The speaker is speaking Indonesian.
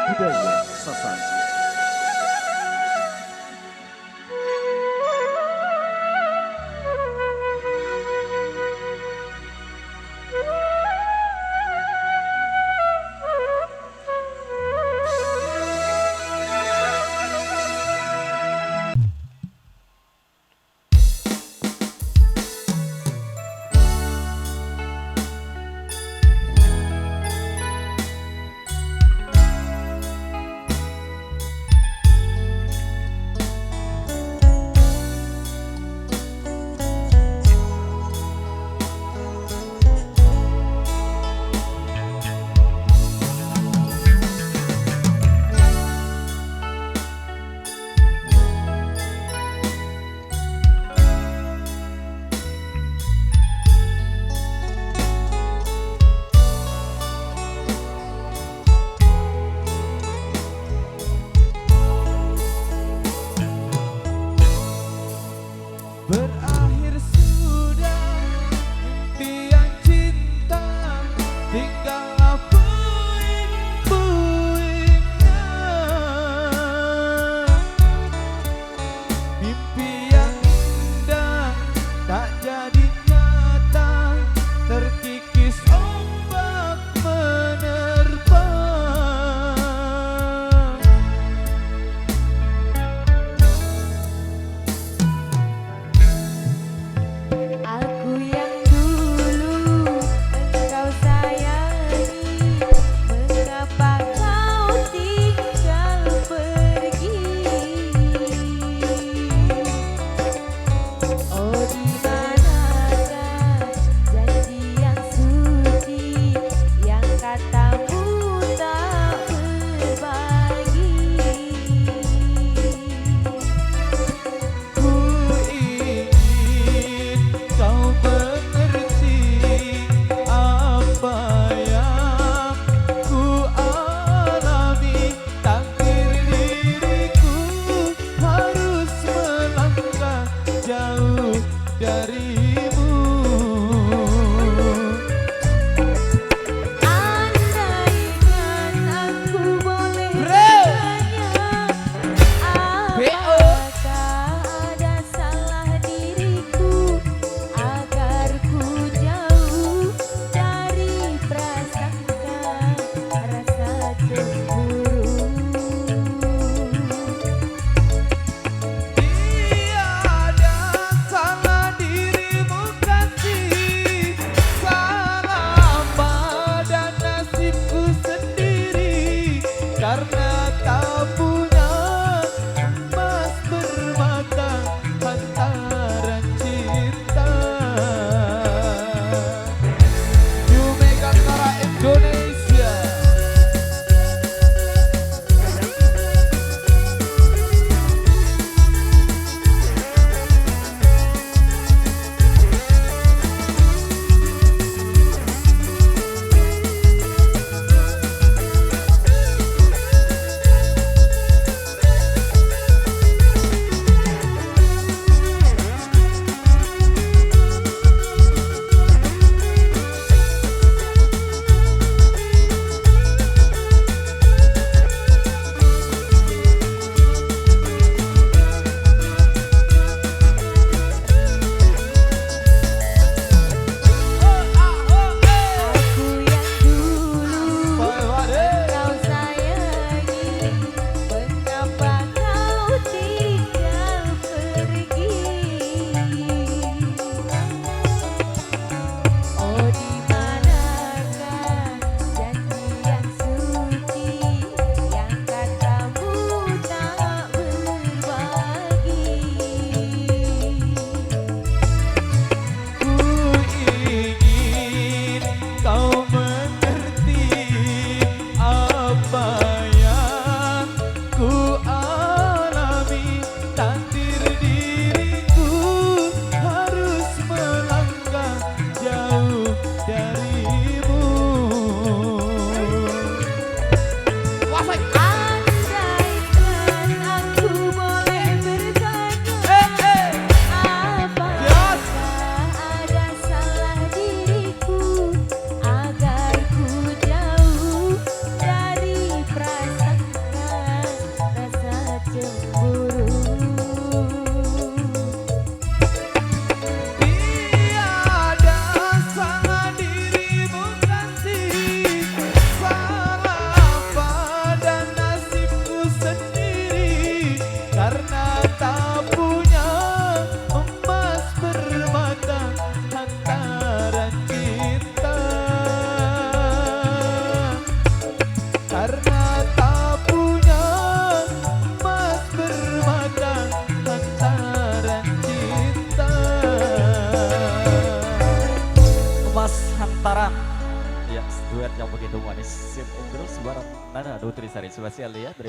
budaya Sasaran. Berakhir sudah impian cinta, tinggal puing-puingnya. Mimpi yang indah tak jadi nyata, terkikis ombak menerpa. Aku yang dulu engkau sayangi, mengapa kau tinggal pergi? Oh, di manakah janji yang suci, yang katamu tak berbagi? Ku ingin kau mengerti apa yang ku alami. Takdir diriku harus melangkah jauh darimu. Andaikan aku boleh Bro. bertanya, apakah ada salah diriku agar ku jauh dari prasangka rasa cemburu? Tiada salah dirimu kasih, salah pada nasibku sendiri, karena tak punya emas bermata hantaran cinta. New Megatara Indonesia. duet yang begitu manis. Sip, terus bareng Nana Nutrisari spesial ya dari